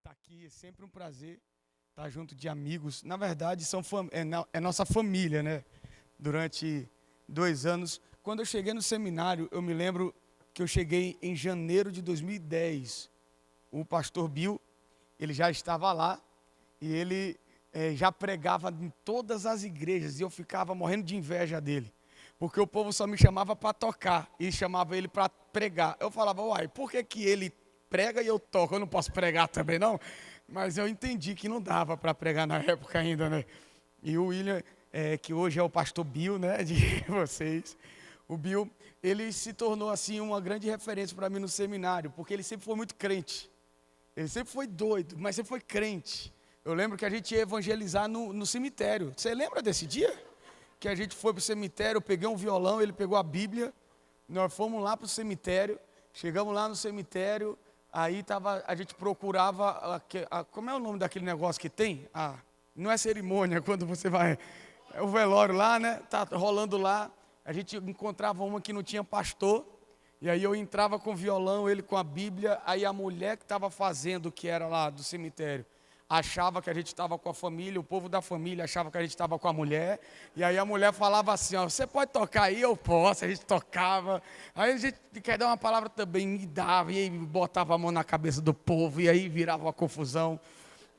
estar aqui. É sempre um prazer estar junto de amigos. Na verdade, é nossa família, né? Durante 2 anos. Quando eu cheguei no seminário, eu me lembro que eu cheguei em janeiro de 2010. O pastor Bill, ele já estava lá e ele já pregava em todas as igrejas e eu ficava morrendo de inveja dele. Porque o povo só me chamava para tocar e chamava ele para pregar. Eu falava, uai, por que que ele prega e eu toco? Eu não posso pregar também, não? Mas eu entendi que não dava para pregar na época ainda, né? E o William, que hoje é o pastor Bill, né, de vocês, o Bill, ele se tornou, assim, uma grande referência para mim no seminário, porque ele sempre foi muito crente. Ele sempre foi doido, mas sempre foi crente. Eu lembro que a gente ia evangelizar no cemitério. Você lembra desse dia? Que a gente foi para o cemitério, eu peguei um violão, ele pegou a Bíblia, nós fomos lá para o cemitério, chegamos lá no cemitério, aí a gente procurava, como é o nome daquele negócio que tem? Não é cerimônia, quando você vai, é o velório lá, né? Tá rolando lá, a gente encontrava uma que não tinha pastor, e aí eu entrava com o violão, ele com a Bíblia, aí a mulher que estava fazendo, que era lá do cemitério, achava que a gente estava com a família, o povo da família achava que a gente estava com a mulher, e aí a mulher falava assim, ó, você pode tocar aí? Eu posso, a gente tocava, aí a gente quer dar uma palavra também, me dava, e aí botava a mão na cabeça do povo, e aí virava uma confusão.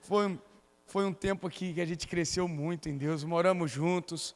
Foi um tempo que a gente cresceu muito em Deus, moramos juntos,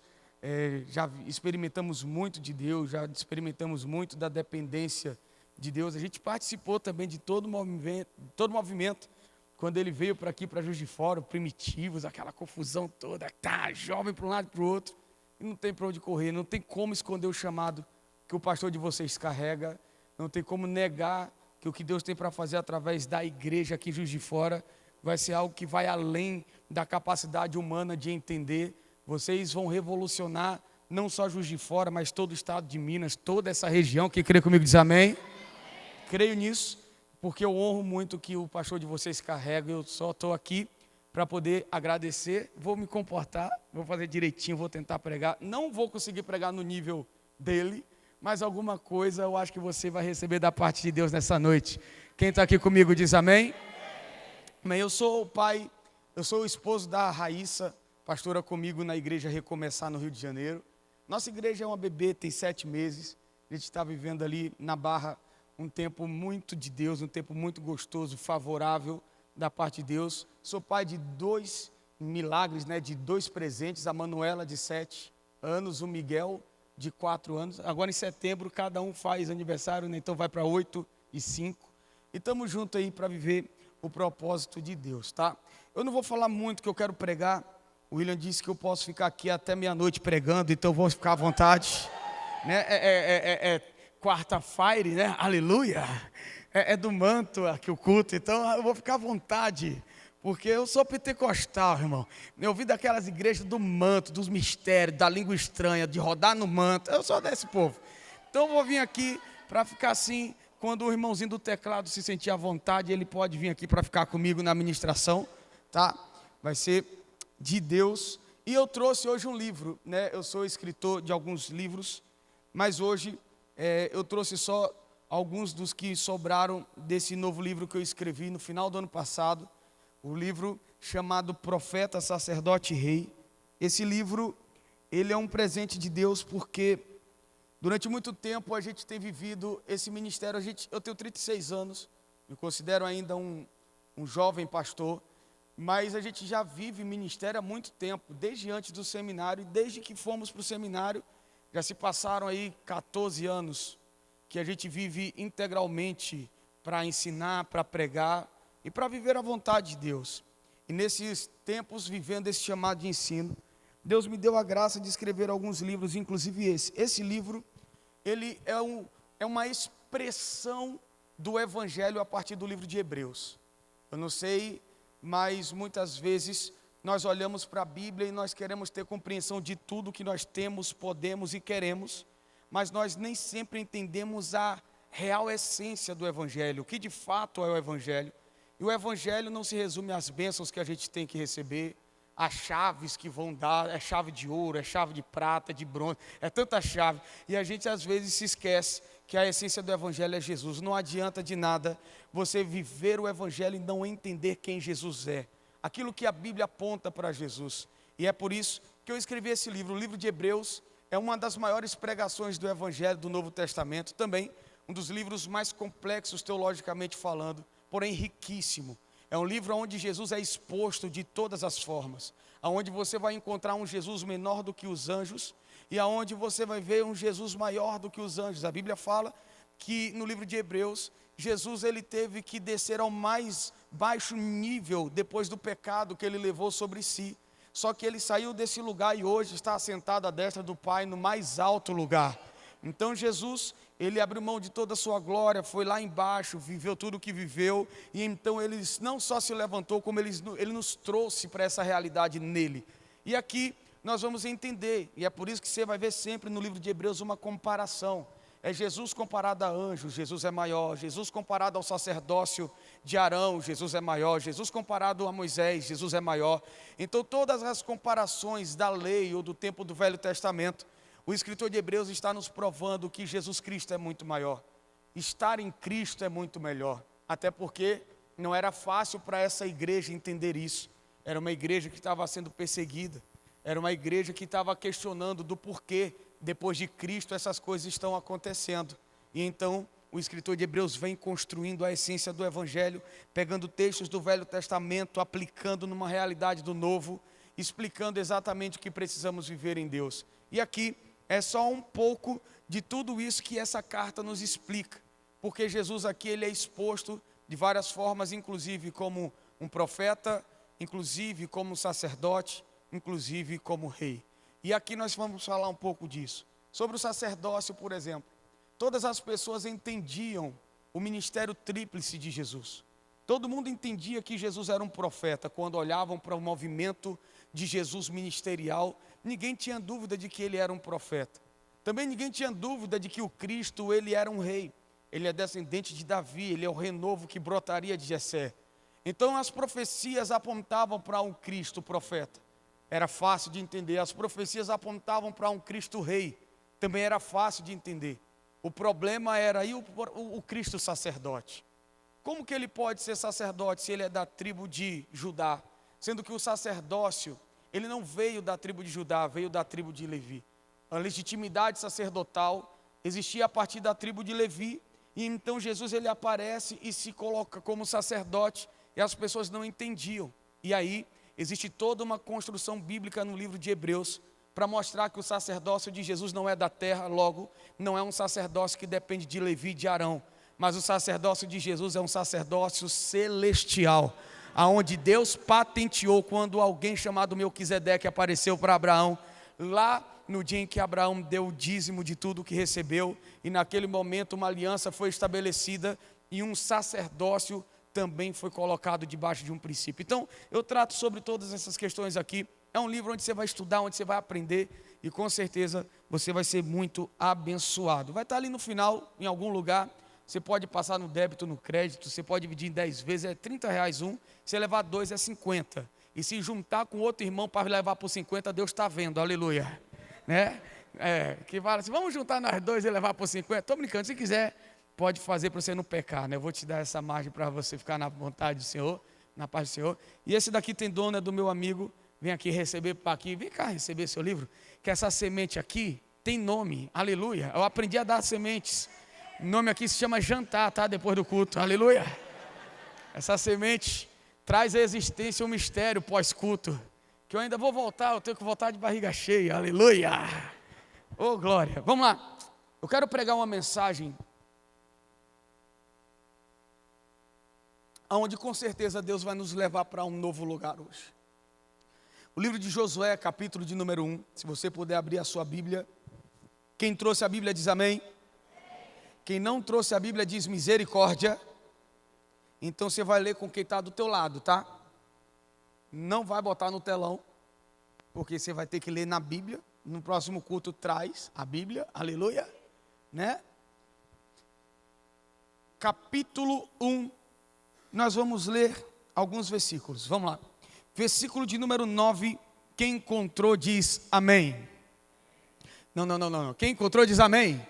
já experimentamos muito de Deus, já experimentamos muito da dependência de Deus. A gente participou também de todo o movimento quando ele veio para aqui, para Juiz de Fora, primitivos, aquela confusão toda, tá, jovem para um lado e para o outro, e não tem para onde correr, não tem como esconder o chamado que o pastor de vocês carrega, não tem como negar que o que Deus tem para fazer através da igreja aqui em Juiz de Fora vai ser algo que vai além da capacidade humana de entender. Vocês vão revolucionar não só Juiz de Fora, mas todo o estado de Minas, toda essa região. Quem crê comigo diz amém. Creio nisso, porque eu honro muito o que o pastor de vocês carrega. Eu só estou aqui para poder agradecer. Vou me comportar, vou fazer direitinho, vou tentar pregar. Não vou conseguir pregar no nível dele, mas alguma coisa eu acho que você vai receber da parte de Deus nessa noite. Quem está aqui comigo diz amém. Bem, eu sou o pai, eu sou o esposo da Raíssa, pastora comigo na igreja Recomeçar no Rio de Janeiro. Nossa igreja é uma bebê, tem 7 meses. A gente está vivendo ali na Barra um tempo muito de Deus, um tempo muito gostoso, favorável da parte de Deus. Sou pai de 2 milagres, né, de 2 presentes, a Manuela de 7 anos, o Miguel de 4 anos. Agora em setembro cada um faz aniversário, né, então vai para 8 e 5. E estamos juntos aí para viver o propósito de Deus, tá? Eu não vou falar muito que eu quero pregar. O William disse que eu posso ficar aqui até meia-noite pregando, então eu vou ficar à vontade, né? É quarta-feira, né? Aleluia! É do manto aqui o culto, então eu vou ficar à vontade, porque eu sou pentecostal, irmão. Eu vim daquelas igrejas do manto, dos mistérios, da língua estranha, de rodar no manto. Eu sou desse povo. Então eu vou vir aqui para ficar assim. Quando o irmãozinho do teclado se sentir à vontade, ele pode vir aqui para ficar comigo na ministração, tá? Vai ser de Deus. E eu trouxe hoje um livro, né? Eu sou escritor de alguns livros, mas hoje eu trouxe só alguns dos que sobraram desse novo livro que eu escrevi no final do ano passado, o livro chamado Profeta, Sacerdote e Rei. Esse livro, ele é um presente de Deus porque durante muito tempo a gente tem vivido esse ministério. Eu tenho 36 anos, me considero ainda um jovem pastor, mas a gente já vive ministério há muito tempo, desde antes do seminário, e desde que fomos para o seminário, já se passaram aí 14 anos, que a gente vive integralmente para ensinar, para pregar e para viver a vontade de Deus. E nesses tempos, vivendo esse chamado de ensino, Deus me deu a graça de escrever alguns livros, inclusive esse. Esse livro, ele é uma expressão do Evangelho a partir do livro de Hebreus. Eu não sei, mas muitas vezes nós olhamos para a Bíblia e nós queremos ter compreensão de tudo que nós temos, podemos e queremos, mas nós nem sempre entendemos a real essência do Evangelho, o que de fato é o Evangelho. E o Evangelho não se resume às bênçãos que a gente tem que receber, as chaves que vão dar, é chave de ouro, é chave de prata, de bronze, é tanta chave. E a gente às vezes se esquece que a essência do Evangelho é Jesus. Não adianta de nada você viver o Evangelho e não entender quem Jesus é. Aquilo que a Bíblia aponta para Jesus. E é por isso que eu escrevi esse livro. O livro de Hebreus é uma das maiores pregações do Evangelho do Novo Testamento. Também um dos livros mais complexos teologicamente falando, porém riquíssimo. É um livro onde Jesus é exposto de todas as formas. Onde você vai encontrar um Jesus menor do que os anjos e aonde você vai ver um Jesus maior do que os anjos. A Bíblia fala que no livro de Hebreus, Jesus ele teve que descer ao mais baixo nível depois do pecado que ele levou sobre si. Só que ele saiu desse lugar e hoje está assentado à destra do Pai no mais alto lugar. Então Jesus, ele abriu mão de toda a sua glória, foi lá embaixo, viveu tudo o que viveu, e então ele não só se levantou, como ele nos trouxe para essa realidade nele. E aqui nós vamos entender, e é por isso que você vai ver sempre no livro de Hebreus uma comparação. É Jesus comparado a anjos, Jesus é maior. Jesus comparado ao sacerdócio de Arão, Jesus é maior. Jesus comparado a Moisés, Jesus é maior. Então todas as comparações da lei ou do tempo do Velho Testamento, o escritor de Hebreus está nos provando que Jesus Cristo é muito maior. Estar em Cristo é muito melhor. Até porque não era fácil para essa igreja entender isso. Era uma igreja que estava sendo perseguida. Era uma igreja que estava questionando do porquê, depois de Cristo, essas coisas estão acontecendo. E então, o escritor de Hebreus vem construindo a essência do Evangelho, pegando textos do Velho Testamento, aplicando numa realidade do Novo, explicando exatamente o que precisamos viver em Deus. E aqui é só um pouco de tudo isso que essa carta nos explica. Porque Jesus aqui ele é exposto de várias formas, inclusive como um profeta, inclusive como um sacerdote, inclusive como rei. E aqui nós vamos falar um pouco disso. Sobre o sacerdócio, por exemplo. Todas as pessoas entendiam o ministério tríplice de Jesus. Todo mundo entendia que Jesus era um profeta. Quando olhavam para o movimento de Jesus ministerial, ninguém tinha dúvida de que ele era um profeta. Também ninguém tinha dúvida de que o Cristo, ele era um rei. Ele é descendente de Davi, ele é o renovo que brotaria de Jessé. Então as profecias apontavam para um Cristo profeta. Era fácil de entender. As profecias apontavam para um Cristo rei. Também era fácil de entender. O problema era, e o Cristo sacerdote? Como que ele pode ser sacerdote se ele é da tribo de Judá? Sendo que o sacerdócio, ele não veio da tribo de Judá, veio da tribo de Levi. A legitimidade sacerdotal existia a partir da tribo de Levi. E então Jesus ele aparece e se coloca como sacerdote. E as pessoas não entendiam. E aí existe toda uma construção bíblica no livro de Hebreus para mostrar que o sacerdócio de Jesus não é da terra, logo, não é um sacerdócio que depende de Levi e de Arão, mas o sacerdócio de Jesus é um sacerdócio celestial, aonde Deus patenteou quando alguém chamado Melquisedeque apareceu para Abraão, lá no dia em que Abraão deu o dízimo de tudo que recebeu, e naquele momento uma aliança foi estabelecida e um sacerdócio também foi colocado debaixo de um princípio. Então, eu trato sobre todas essas questões aqui. É um livro onde você vai estudar, onde você vai aprender e com certeza você vai ser muito abençoado. Vai estar ali no final, em algum lugar. Você pode passar no débito, no crédito, você pode dividir em 10 vezes, é R$30 um. Se levar 2 é 50. E se juntar com outro irmão para levar por 50, Deus está vendo, aleluia. Né? Que fala assim, vamos juntar nós dois e levar por 50. Estou brincando, se quiser, pode fazer para você não pecar, né? Eu vou te dar essa margem para você ficar na vontade do Senhor, na paz do Senhor. E esse daqui tem dono, é do meu amigo, vem aqui receber para aqui, vem cá receber seu livro, que essa semente aqui tem nome, aleluia. Eu aprendi a dar sementes, o nome aqui se chama jantar, tá? Depois do culto, aleluia. Essa semente traz à existência um mistério pós-culto, que eu ainda vou voltar, eu tenho que voltar de barriga cheia, aleluia. Oh glória, vamos lá, eu quero pregar uma mensagem onde com certeza Deus vai nos levar para um novo lugar hoje. O livro de Josué, capítulo de número 1, se você puder abrir a sua Bíblia. Quem trouxe a Bíblia diz amém. Quem não trouxe a Bíblia diz misericórdia. Então você vai ler com quem está do teu lado, tá? Não vai botar no telão, porque você vai ter que ler na Bíblia. No próximo culto traz a Bíblia, aleluia, né? Capítulo 1. Nós vamos ler alguns versículos, vamos lá. Versículo de número 9, quem encontrou diz amém. Não. Quem encontrou diz amém.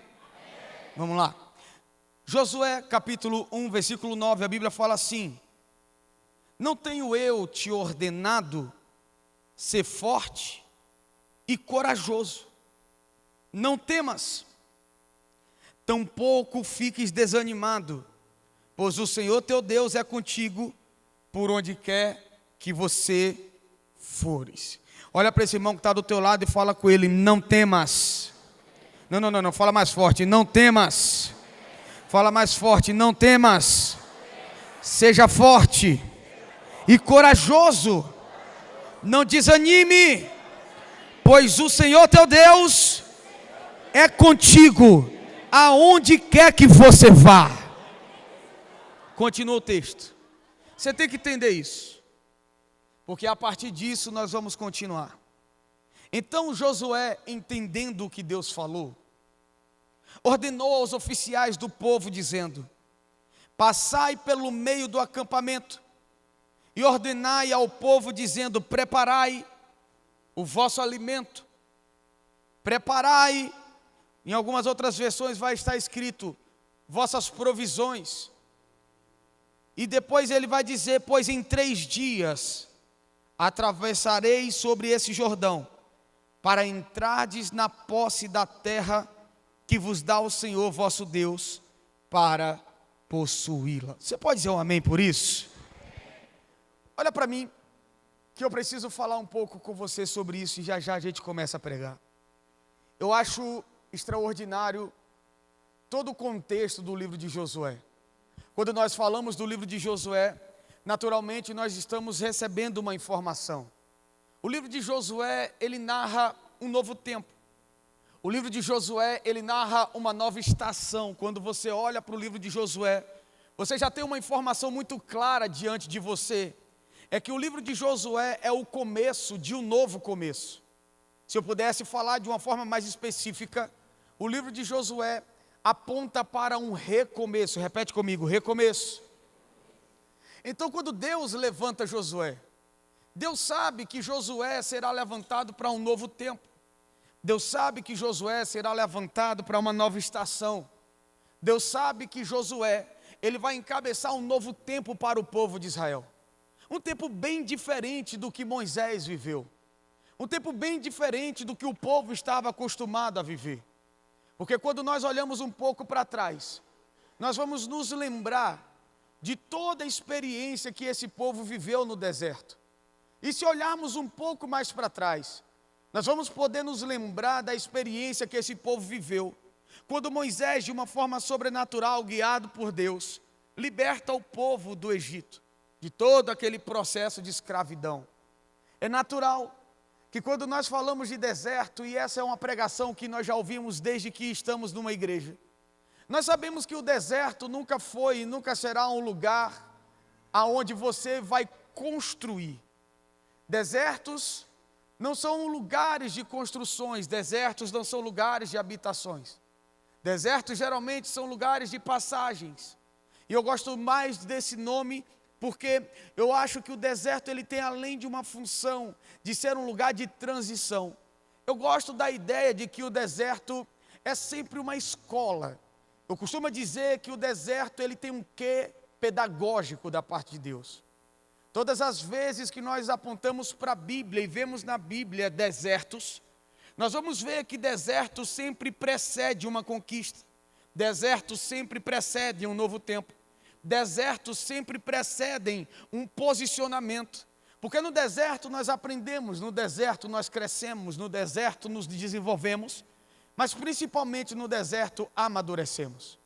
Vamos lá. Josué capítulo 1, versículo 9, a Bíblia fala assim: não tenho eu te ordenado ser forte e corajoso, não temas, tampouco fiques desanimado, pois o Senhor teu Deus é contigo por onde quer que você fores. Olha para esse irmão que está do teu lado e fala com ele: não temas. Não, fala mais forte: não temas. Fala mais forte: não temas. Seja forte e corajoso, não desanime, pois o Senhor teu Deus é contigo aonde quer que você vá. Continua o texto. Você tem que entender isso, porque a partir disso nós vamos continuar. Então Josué, entendendo o que Deus falou, ordenou aos oficiais do povo, dizendo: passai pelo meio do acampamento e ordenai ao povo, dizendo: preparai o vosso alimento, preparai. Em algumas outras versões vai estar escrito: vossas provisões. E depois ele vai dizer: pois em 3 dias atravessareis sobre esse Jordão, para entrardes na posse da terra que vos dá o Senhor vosso Deus, para possuí-la. Você pode dizer um amém por isso? Olha para mim, que eu preciso falar um pouco com você sobre isso, e já já a gente começa a pregar. Eu acho extraordinário todo o contexto do livro de Josué. Quando nós falamos do livro de Josué, naturalmente nós estamos recebendo uma informação. O livro de Josué, ele narra um novo tempo. O livro de Josué, ele narra uma nova estação. Quando você olha para o livro de Josué, você já tem uma informação muito clara diante de você. É que o livro de Josué é o começo de um novo começo. Se eu pudesse falar de uma forma mais específica, o livro de Josué aponta para um recomeço. Repete comigo: recomeço. Então, quando Deus levanta Josué, Deus sabe que Josué será levantado para um novo tempo. Deus sabe que Josué será levantado para uma nova estação. Deus sabe que Josué, ele vai encabeçar um novo tempo para o povo de Israel. Um tempo bem diferente do que Moisés viveu. Um tempo bem diferente do que o povo estava acostumado a viver. Porque quando nós olhamos um pouco para trás, nós vamos nos lembrar de toda a experiência que esse povo viveu no deserto. E se olharmos um pouco mais para trás, nós vamos poder nos lembrar da experiência que esse povo viveu, quando Moisés, de uma forma sobrenatural, guiado por Deus, liberta o povo do Egito, de todo aquele processo de escravidão. É natural que quando nós falamos de deserto, e essa é uma pregação que nós já ouvimos desde que estamos numa igreja, nós sabemos que o deserto nunca foi e nunca será um lugar aonde você vai construir. Desertos não são lugares de construções, desertos não são lugares de habitações. Desertos geralmente são lugares de passagens. E eu gosto mais desse nome porque eu acho que o deserto ele tem, além de uma função de ser um lugar de transição, eu gosto da ideia de que o deserto é sempre uma escola. Eu costumo dizer que o deserto ele tem um quê pedagógico da parte de Deus. Todas as vezes que nós apontamos para a Bíblia e vemos na Bíblia desertos, nós vamos ver que deserto sempre precede uma conquista. Deserto sempre precede um novo tempo. Desertos sempre precedem um posicionamento. Porque no deserto nós aprendemos, no deserto nós crescemos, no deserto nos desenvolvemos, mas principalmente no deserto amadurecemos.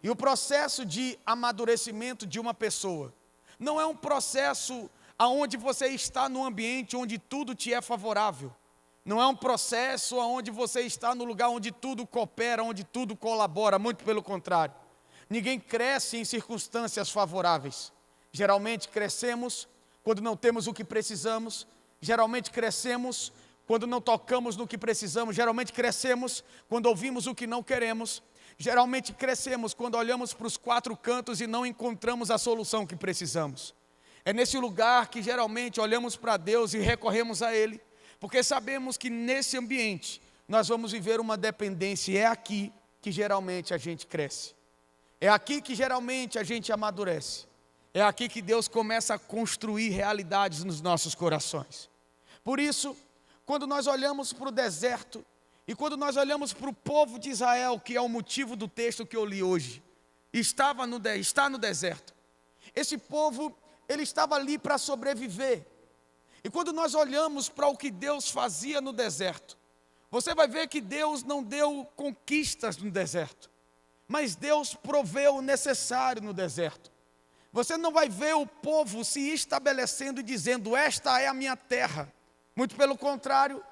E o processo de amadurecimento de uma pessoa não é um processo onde você está num ambiente onde tudo te é favorável. Não é um processo onde você está no lugar onde tudo coopera, onde tudo colabora, muito pelo contrário. Ninguém cresce em circunstâncias favoráveis. Geralmente crescemos quando não temos o que precisamos. Geralmente crescemos quando não tocamos no que precisamos. Geralmente crescemos quando ouvimos o que não queremos. Geralmente crescemos quando olhamos para os 4 cantos e não encontramos a solução que precisamos. É nesse lugar que geralmente olhamos para Deus e recorremos a Ele, porque sabemos que nesse ambiente nós vamos viver uma dependência, e é aqui que geralmente a gente cresce. É aqui que geralmente a gente amadurece. É aqui que Deus começa a construir realidades nos nossos corações. Por isso, quando nós olhamos para o deserto, e quando nós olhamos para o povo de Israel, que é o motivo do texto que eu li hoje, está no deserto. Esse povo, ele estava ali para sobreviver. E quando nós olhamos para o que Deus fazia no deserto, você vai ver que Deus não deu conquistas no deserto, mas Deus proveu o necessário no deserto. Você não vai ver o povo se estabelecendo e dizendo, esta é a minha terra. Muito pelo contrário,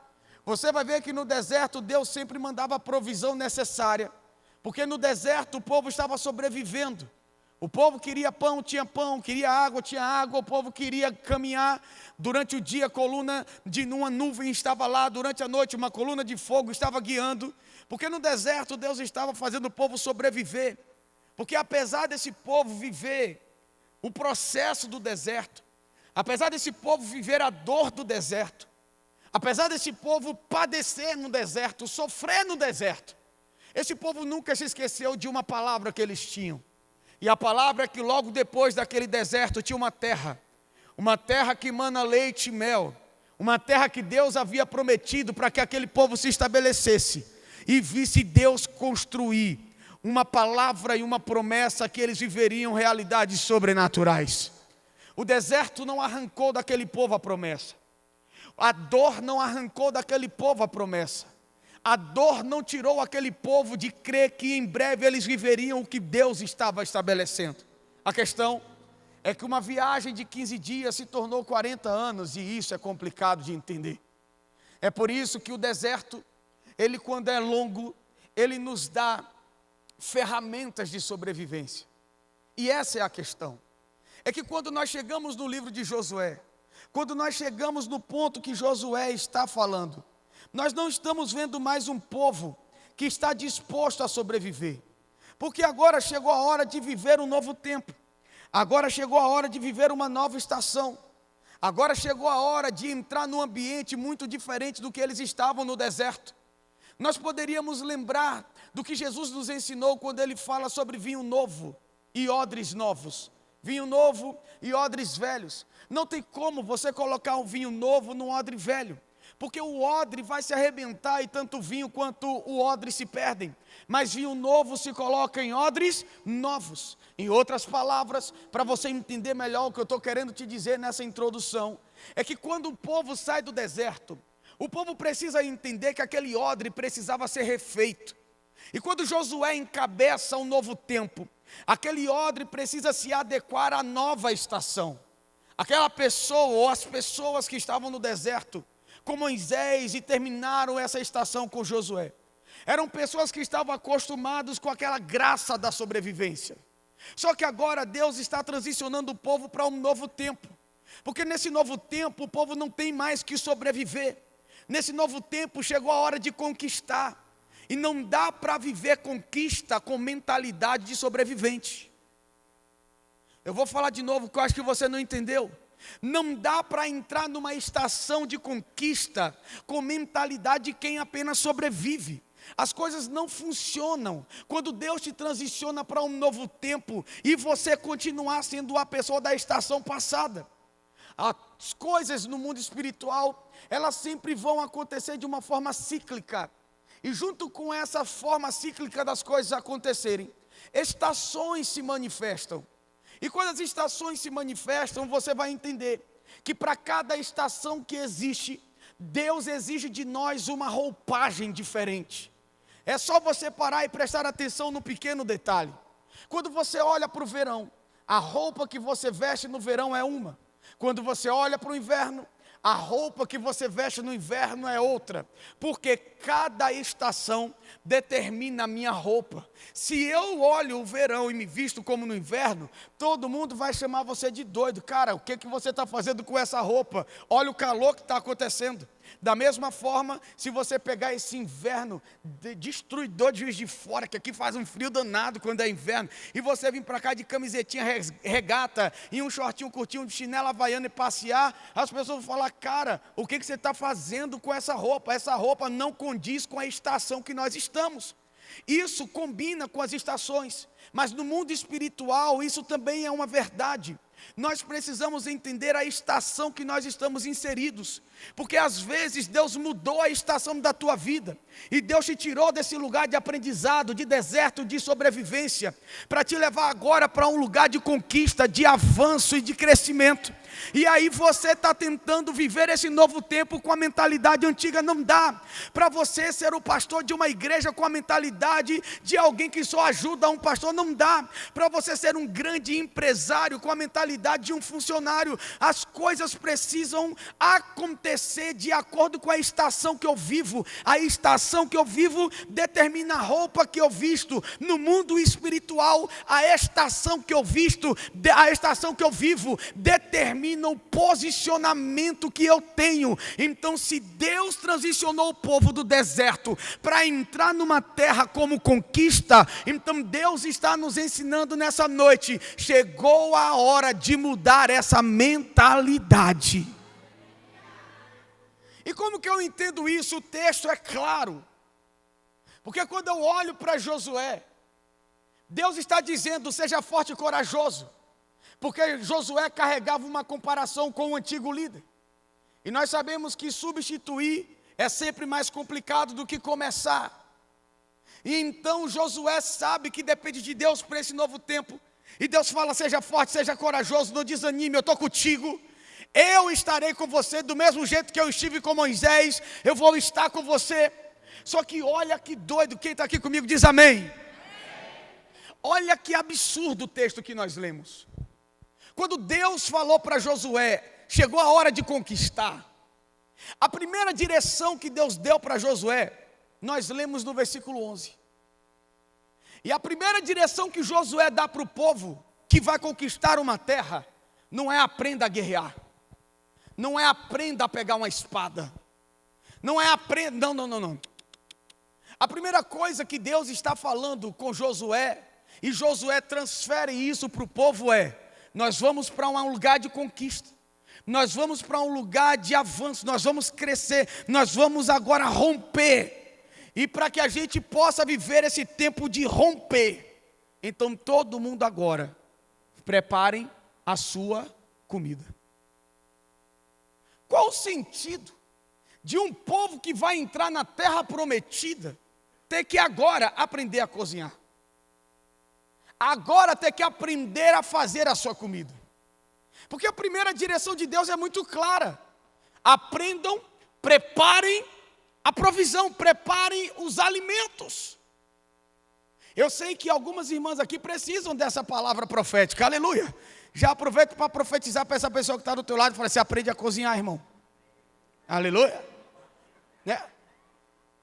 você vai ver que no deserto Deus sempre mandava a provisão necessária, porque no deserto o povo estava sobrevivendo. O povo queria pão, queria água, tinha água, o povo queria caminhar. Durante o dia, a coluna de uma nuvem estava lá, durante a noite, uma coluna de fogo estava guiando, porque no deserto Deus estava fazendo o povo sobreviver. Porque apesar desse povo viver o processo do deserto, apesar desse povo viver a dor do deserto, apesar desse povo padecer no deserto, sofrer no deserto, esse povo nunca se esqueceu de uma palavra que eles tinham. E a palavra é que logo depois daquele deserto tinha uma terra que mana leite e mel, uma terra que Deus havia prometido para que aquele povo se estabelecesse e visse Deus construir uma palavra e uma promessa que eles viveriam realidades sobrenaturais. O deserto não arrancou daquele povo a promessa, a dor não arrancou daquele povo a promessa. A dor não tirou aquele povo de crer que em breve eles viveriam o que Deus estava estabelecendo. A questão é que uma viagem de 15 dias se tornou 40 anos, e isso é complicado de entender. É por isso que o deserto, ele quando é longo, ele nos dá ferramentas de sobrevivência. E essa é a questão. É que quando nós chegamos no livro de Josué, quando nós chegamos no ponto que Josué está falando, nós não estamos vendo mais um povo que está disposto a sobreviver. Porque agora chegou a hora de viver um novo tempo. Agora chegou a hora de viver uma nova estação. Agora chegou a hora de entrar num ambiente muito diferente do que eles estavam no deserto. Nós poderíamos lembrar do que Jesus nos ensinou quando ele fala sobre vinho novo e odres novos. Vinho novo e odres velhos. Não tem como você colocar um vinho novo num odre velho, porque o odre vai se arrebentar e tanto o vinho quanto o odre se perdem. Mas vinho novo se coloca em odres novos. Em outras palavras, para você entender melhor o que eu estou querendo te dizer nessa introdução, é que quando o povo sai do deserto, o povo precisa entender que aquele odre precisava ser refeito. E quando Josué encabeça um novo tempo, aquele odre precisa se adequar à nova estação. Aquela pessoa ou as pessoas que estavam no deserto com Moisés e terminaram essa estação com Josué, eram pessoas que estavam acostumadas com aquela graça da sobrevivência. Só que agora Deus está transicionando o povo para um novo tempo, porque nesse novo tempo o povo não tem mais que sobreviver. Nesse novo tempo chegou a hora de conquistar, e não dá para viver conquista com mentalidade de sobrevivente. Eu vou falar de novo, que eu acho que você não entendeu. Não dá para entrar numa estação de conquista com mentalidade de quem apenas sobrevive. As coisas não funcionam quando Deus te transiciona para um novo tempo e você continuar sendo a pessoa da estação passada. As coisas no mundo espiritual, elas sempre vão acontecer de uma forma cíclica. E junto com essa forma cíclica das coisas acontecerem, estações se manifestam. E quando as estações se manifestam, você vai entender que para cada estação que existe, Deus exige de nós uma roupagem diferente. É só você parar e prestar atenção no pequeno detalhe. Quando você olha para o verão, a roupa que você veste no verão é uma. Quando você olha para o inverno, a roupa que você veste no inverno é outra, porque cada estação determina a minha roupa. Se eu olho o verão e me visto como no inverno, todo mundo vai chamar você de doido. Cara, o que você está fazendo com essa roupa? Olha o calor que está acontecendo. Da mesma forma, se você pegar esse inverno destruidor de Juiz de Fora, que aqui faz um frio danado quando é inverno, e você vir para cá de camisetinha regata, e um shortinho curtinho de chinela havaiana e passear, as pessoas vão falar, cara, o que você está fazendo com essa roupa? Essa roupa não condiz com a estação que nós estamos. Isso combina com as estações, mas no mundo espiritual isso também é uma verdade. Nós precisamos entender a estação que nós estamos inseridos, porque às vezes Deus mudou a estação da tua vida, e Deus te tirou desse lugar de aprendizado, de deserto, de sobrevivência, para te levar agora para um lugar de conquista, de avanço e de crescimento. E aí você está tentando viver esse novo tempo com a mentalidade antiga. Não dá para você ser o pastor de uma igreja com a mentalidade de alguém que só ajuda um pastor. Não dá para você ser um grande empresário com a mentalidade de um funcionário. As coisas precisam acontecer de acordo com a estação que eu vivo. A estação que eu vivo determina a roupa que eu visto. No mundo espiritual, a estação que eu visto, a estação que eu vivo determina o posicionamento que eu tenho. Então, se Deus transicionou o povo do deserto para entrar numa terra como conquista, então Deus está nos ensinando nessa noite, chegou a hora de mudar essa mentalidade. E como que eu entendo isso? O texto é claro, porque quando eu olho para Josué, Deus está dizendo: seja forte e corajoso, porque Josué carregava uma comparação com o antigo líder, e nós sabemos que substituir é sempre mais complicado do que começar. E então Josué sabe que depende de Deus para esse novo tempo, e Deus fala: seja forte, seja corajoso, não desanime, eu estou contigo, eu estarei com você, do mesmo jeito que eu estive com Moisés, eu vou estar com você. Só que olha que doido, quem está aqui comigo diz amém. Olha que absurdo o texto que nós lemos. Quando Deus falou para Josué, chegou a hora de conquistar, a primeira direção que Deus deu para Josué, nós lemos no versículo 11. E a primeira direção que Josué dá para o povo que vai conquistar uma terra, não é aprenda a guerrear, não é aprenda a pegar uma espada, não é aprenda, não. A primeira coisa que Deus está falando com Josué, e Josué transfere isso para o povo é: nós vamos para um lugar de conquista, nós vamos para um lugar de avanço, nós vamos crescer, nós vamos agora romper. E para que a gente possa viver esse tempo de romper, então todo mundo agora, preparem a sua comida. Qual o sentido de um povo que vai entrar na terra prometida ter que agora aprender a cozinhar? Agora ter que aprender a fazer a sua comida? Porque a primeira direção de Deus é muito clara: aprendam, preparem a provisão, preparem os alimentos. Eu sei que algumas irmãs aqui precisam dessa palavra profética, aleluia. Já aproveito para profetizar para essa pessoa que está do teu lado e fala assim: aprende a cozinhar, irmão. Aleluia, né?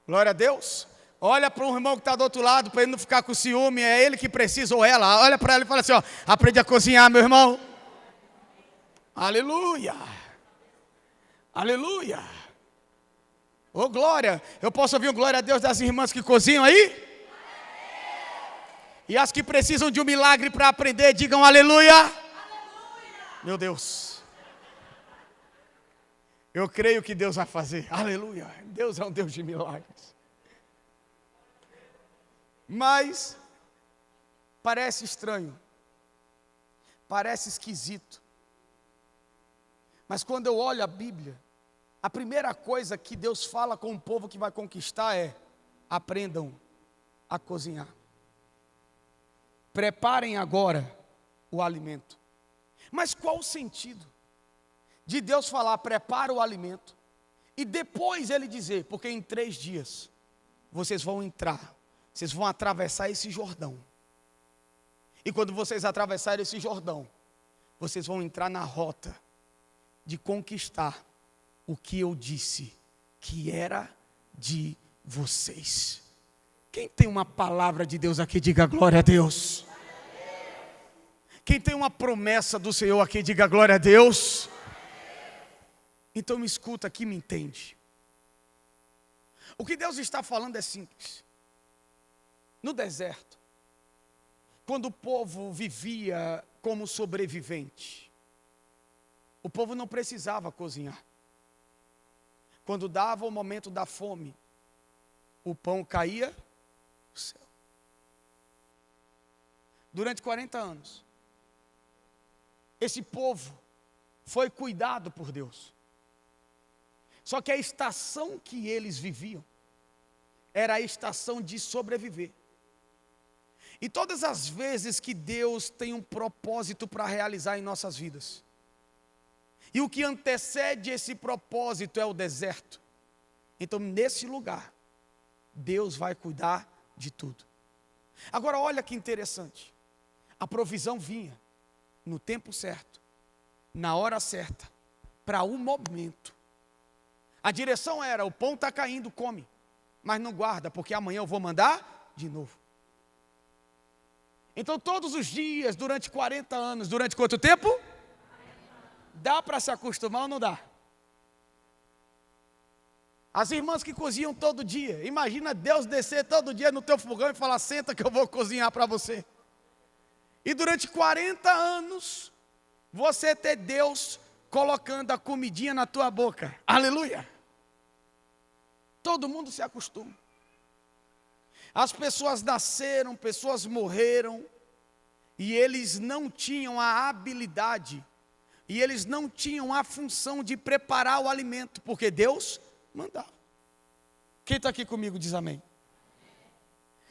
Glória a Deus. Olha para o irmão que está do outro lado, para ele não ficar com ciúme, é ele que precisa ou ela. Olha para ela e fala assim: ó, aprende a cozinhar, meu irmão. Aleluia, aleluia. Ô glória, eu posso ouvir um glória a Deus das irmãs que cozinham aí? E as que precisam de um milagre para aprender, digam aleluia. Aleluia. Meu Deus, eu creio que Deus vai fazer, aleluia. Deus é um Deus de milagres. Mas parece estranho, parece esquisito, mas quando eu olho a Bíblia, a primeira coisa que Deus fala com o povo que vai conquistar é: aprendam a cozinhar. Preparem agora o alimento. Mas qual o sentido de Deus falar prepara o alimento e depois Ele dizer, porque em 3 dias vocês vão entrar, vocês vão atravessar esse Jordão, e quando vocês atravessarem esse Jordão, vocês vão entrar na rota de conquistar o que eu disse que era de vocês. Quem tem uma palavra de Deus aqui, diga glória a Deus. Quem tem uma promessa do Senhor aqui, diga glória a Deus. Então me escuta aqui, me entende. O que Deus está falando é simples. No deserto, quando o povo vivia como sobrevivente, o povo não precisava cozinhar. Quando dava o momento da fome, o pão caía do céu. Durante 40 anos, esse povo foi cuidado por Deus. Só que a estação que eles viviam era a estação de sobreviver. E todas as vezes que Deus tem um propósito para realizar em nossas vidas, e o que antecede esse propósito é o deserto, então nesse lugar, Deus vai cuidar de tudo. Agora olha que interessante, a provisão vinha no tempo certo, na hora certa, para o momento. A direção era: o pão está caindo, come, mas não guarda, porque amanhã eu vou mandar de novo. Então todos os dias, durante 40 anos, durante quanto tempo? Dá para se acostumar ou não dá? As irmãs que cozinham todo dia, imagina Deus descer todo dia no teu fogão e falar: senta que eu vou cozinhar para você. E durante 40 anos, você ter Deus colocando a comidinha na tua boca. Aleluia! Todo mundo se acostuma. As pessoas nasceram, pessoas morreram, e eles não tinham a habilidade, e eles não tinham a função de preparar o alimento, porque Deus mandava. Quem está aqui comigo diz amém.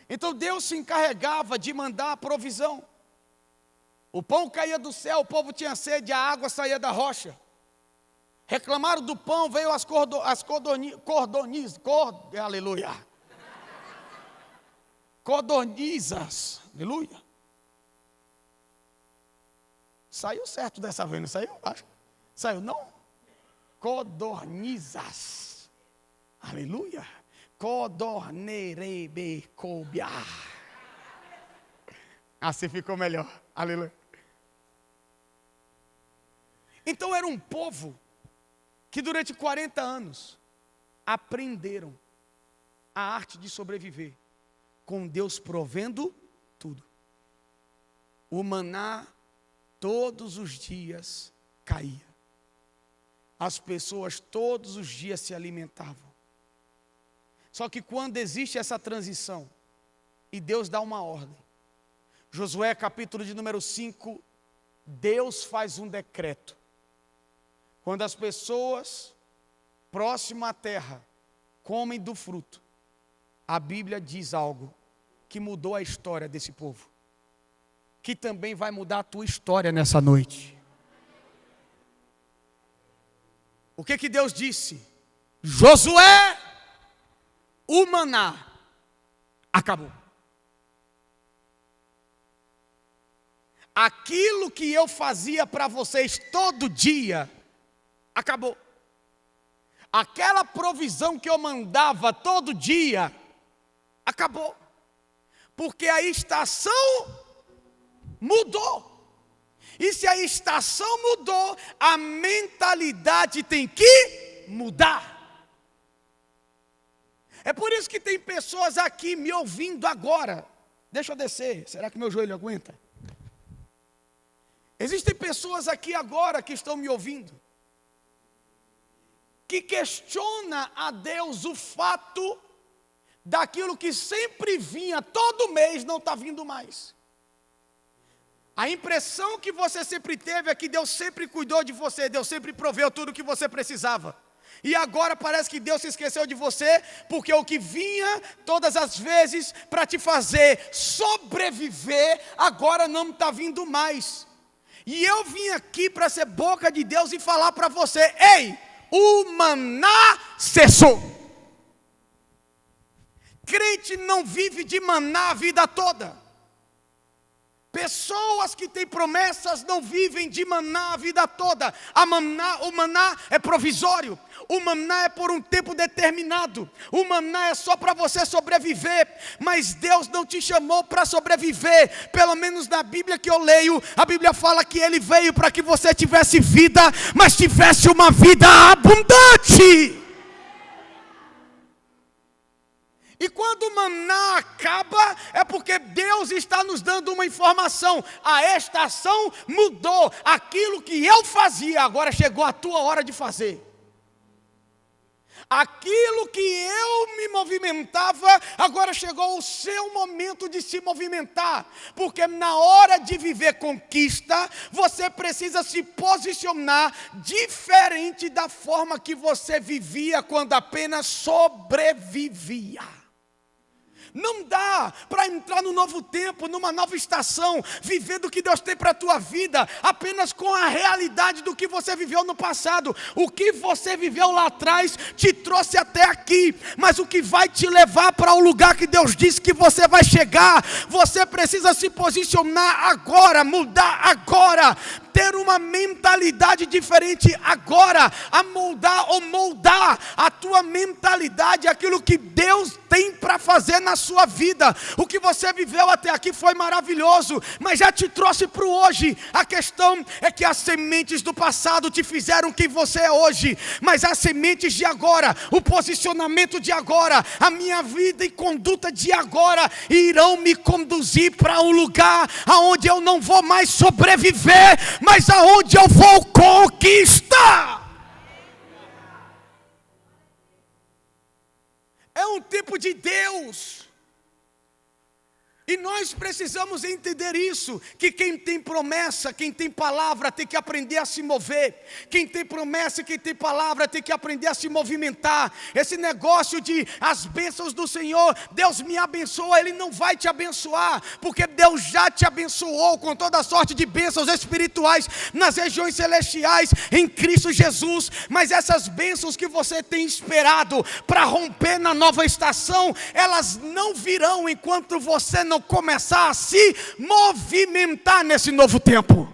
Então Deus se encarregava de mandar a provisão. O pão caía do céu, o povo tinha sede, a água saía da rocha. Reclamaram do pão, veio as aleluia. Codornizas, aleluia. Saiu certo dessa vez, não saiu? Acho. Saiu não? Codornizas, aleluia. Codornerebecobia. Assim ficou melhor, aleluia. Então era um povo que durante 40 anos aprenderam a arte de sobreviver, com Deus provendo tudo. O maná todos os dias caía. As pessoas todos os dias se alimentavam. Só que quando existe essa transição, e Deus dá uma ordem, Josué capítulo de número 5, Deus faz um decreto. Quando as pessoas próximas à terra comem do fruto, a Bíblia diz algo que mudou a história desse povo, que também vai mudar a tua história nessa noite. O que Deus disse? Josué, o maná acabou. Aquilo que eu fazia para vocês todo dia, acabou. Aquela provisão que eu mandava todo dia, acabou. Porque a estação mudou. E se a estação mudou, a mentalidade tem que mudar. É por isso que tem pessoas aqui me ouvindo agora. Deixa eu descer, será que meu joelho aguenta? Existem pessoas aqui agora que estão me ouvindo, que questiona a Deus o fato daquilo que sempre vinha todo mês não está vindo mais. A impressão que você sempre teve é que Deus sempre cuidou de você, Deus sempre proveu tudo o que você precisava. E agora parece que Deus se esqueceu de você, porque o que vinha todas as vezes para te fazer sobreviver, agora não está vindo mais. E eu vim aqui para ser boca de Deus e falar para você: ei, o maná cessou. Crente não vive de maná a vida toda. Pessoas que têm promessas não vivem de maná a vida toda. O maná é provisório. O maná é por um tempo determinado. O maná é só para você sobreviver. Mas Deus não te chamou para sobreviver. Pelo menos na Bíblia que eu leio, a Bíblia fala que Ele veio para que você tivesse vida, mas tivesse uma vida abundante. E quando o maná acaba, é porque Deus está nos dando uma informação. A estação mudou. Aquilo que eu fazia, agora chegou a tua hora de fazer. Aquilo que eu me movimentava, agora chegou o seu momento de se movimentar. Porque na hora de viver conquista, você precisa se posicionar diferente da forma que você vivia quando apenas sobrevivia. Não dá para entrar no novo tempo, numa nova estação, viver do que Deus tem para a tua vida, apenas com a realidade do que você viveu no passado. O que você viveu lá atrás te trouxe até aqui, mas o que vai te levar para o lugar que Deus disse que você vai chegar, você precisa se posicionar agora, mudar agora, ter uma mentalidade diferente agora, a moldar ou moldar a tua mentalidade, aquilo que Deus tem para fazer na sua vida. O que você viveu até aqui foi maravilhoso, mas já te trouxe para o hoje. A questão é que as sementes do passado te fizeram quem você é hoje, mas as sementes de agora, o posicionamento de agora, a minha vida e conduta de agora, irão me conduzir para um lugar aonde eu não vou mais sobreviver, mas aonde eu vou conquistar. É um tempo de Deus. E nós precisamos entender isso, que quem tem promessa, quem tem palavra, tem que aprender a se mover. Quem tem promessa, quem tem palavra, tem que aprender a se movimentar. Esse negócio de as bênçãos do Senhor, Deus me abençoa, Ele não vai te abençoar, porque Deus já te abençoou com toda sorte de bênçãos espirituais nas regiões celestiais em Cristo Jesus. Mas essas bênçãos que você tem esperado para romper na nova estação, elas não virão enquanto você não começar a se movimentar nesse novo tempo.